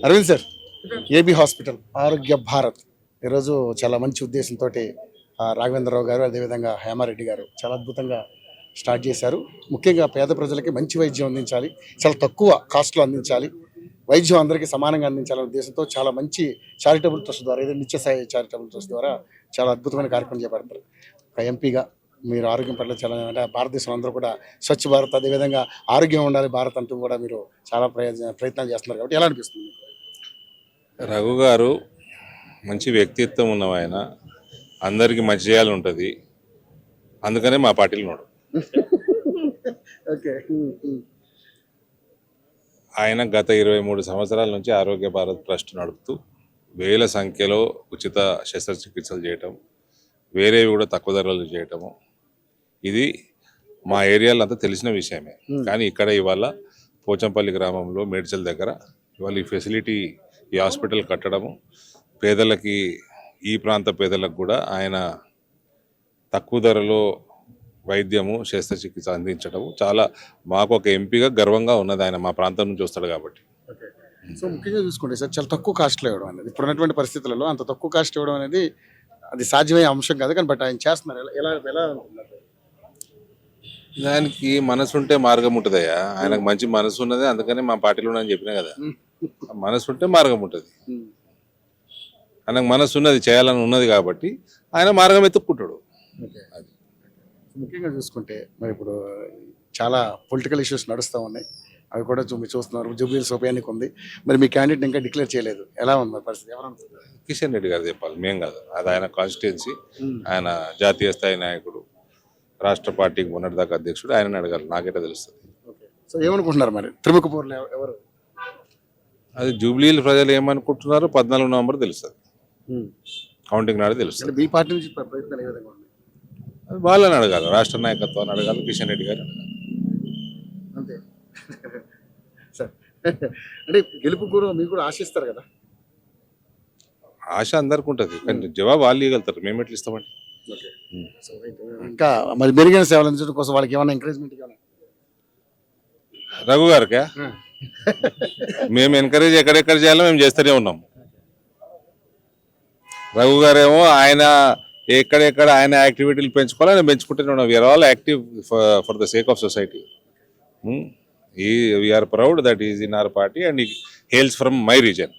Arvind sir, AB hospital ఆరోగ్య భారత్ ఈరోజు చాలా మంచి ఉద్దేశంతో రాఘవేంద్రరావు గారు అదేవిధంగా హేమారెడ్డి గారు చాలా అద్భుతంగా స్టార్ట్ చేశారు. ముఖ్యంగా పేద ప్రజలకి మంచి వైద్యం అందించాలి, చాలా తక్కువ కాస్ట్లో అందించాలి, వైద్యం అందరికీ సమానంగా అందించాలనే ఉద్దేశంతో చాలా మంచి చారిటబుల్ ట్రస్ట్ ద్వారా, ఏదో నిత్య సాయి చారిటబుల్ ట్రస్ట్ ద్వారా చాలా అద్భుతమైన కార్యక్రమం చేపడతారు. ఒక ఎంపీగా మీరు ఆరోగ్యం పట్ల చాలా, అంటే భారతదేశంలో అందరూ కూడా స్వచ్ఛ భారత్, అదేవిధంగా ఆరోగ్యం ఉండాలి భారత్ అంటూ కూడా మీరు చాలా ప్రయత్నాలు చేస్తున్నారు కాబట్టి ఎలా అనిపిస్తుంది? రఘు గారు మంచి వ్యక్తిత్వం ఉన్నవాయన, ఆయన అందరికీ మంచి చేయాలని ఉంటుంది, అందుకనే మా పార్టీలో ఉన్నాడు. ఓకే. ఆయన గత 23 సంవత్సరాల నుంచి ఆరోగ్య భారత్ ట్రస్ట్ నడుపుతూ వేల సంఖ్యలో ఉచిత శస్త్రచికిత్సలు చేయటం, వేరేవి కూడా తక్కువ ధరలు చేయటము, ఇది మా ఏరియాలో అంతా తెలిసిన విషయమే. కానీ ఇక్కడ ఇవాళ పోచంపల్లి గ్రామంలో మేడ్చల్ దగ్గర ఇవాళ ఈ ఫెసిలిటీ, ఈ హాస్పిటల్ కట్టడము, పేదలకి, ఈ ప్రాంత పేదలకు కూడా ఆయన తక్కువ ధరలో వైద్యము, శస్త్రచికిత్స అందించడం చాలా మాకు ఒక ఎంపీగా గర్వంగా ఉన్నది. ఆయన మా ప్రాంతం నుంచి వస్తాడు కాబట్టి. సో ముఖ్యంగా చూసుకుంటే సార్, చాలా తక్కువ కాస్ట్లో ఇవ్వడం అనేది, ఇప్పుడున్నటువంటి పరిస్థితులలో అంత తక్కువ కాస్ట్ ఇవ్వడం అనేది అది సాధ్యమయ్యే అంశం కాదు, కానీ బట్ ఆయన చేస్తున్నారు. ఎలా ఎలా అనుకుంటున్నారు? దానికి మనసు ఉంటే మార్గం ఉంటుందయ్యా. ఆయనకు మంచి మనసు ఉన్నది, అందుకనే మా పార్టీలో అని చెప్పినా కదా, మనసు ఉంటే మార్గం ఉంటుంది. ఆయనకు మనసు ఉన్నది, చేయాలని ఉన్నది కాబట్టి ఆయన మార్గం ఎత్తుక్కుంటాడు. అది ముఖ్యంగా చూసుకుంటే మరి ఇప్పుడు చాలా పొలిటికల్ ఇష్యూస్ నడుస్తూ ఉన్నాయి, అవి కూడా మీరు చూస్తున్నారు. జూబ్లీహిల్స్ ఉప ఎన్నిక ఉంది, మరి మీ క్యాండిడేట్ ఇంకా డిక్లేర్ చేయలేదు, ఎలా ఉంది మరి పరిస్థితి? ఎవరనుకుంటారు? కిషన్ రెడ్డి గారు చెప్పాలి, మేం కాదు. అది ఆయన కాన్స్టిట్యున్సీ, ఆయన జాతీయ స్థాయి నాయకుడు, రాష్ట్ర పార్టీకి మొన్నటిదాకా అధ్యక్షుడు, ఆయన అడగాలి, నాకైతే తెలుస్తుంది. సో ఏమనుకుంటున్నారు మరి త్రిముఖపూర్లో ఎవరు? అది జూబ్లీహిల్స్ ప్రజలు ఏమనుకుంటున్నారో 14 నవంబర్ తెలుస్తుంది, కౌంటింగ్ నాడు తెలుస్తుంది. మీ పార్టీ నుంచి ప్రయత్నాలు ఏ విధంగా ఉన్నాయి? వాళ్ళని అడగాలి, రాష్ట్ర నాయకత్వాన్ని అడగాలి, కిషన్ రెడ్డి గారు అడగాలి. అంతే సార్. అంటే గెలుపు కూడా మీరు కూడా ఆశిస్తారు కదా? ఆశ అందరికి ఉంటుంది, కానీ జవాబు వాళ్ళు ఇవ్వగలుగుతారు, మేము ఎట్లా ఇస్తామండి. సో ఇంకా మరి మెరుగైన సేవలు అందించడం కోసం వాళ్ళకి ఏమైనా ఎంకరేజ్మెంట్ ఇవ్వాలి రఘు గారికా? మేము ఎంకరేజ్ ఎక్కడెక్కడ చేయాలో మేము చేస్తూనే ఉన్నాం. రఘు గారేమో ఆయన ఎక్కడెక్కడ ఆయన యాక్టివిటీలు పెంచుకోవాలి, ఆయన పెంచుకుంటూనే ఉన్నాం. We're all active for the sake of society. We're proud that is in our party and he hails from my reason.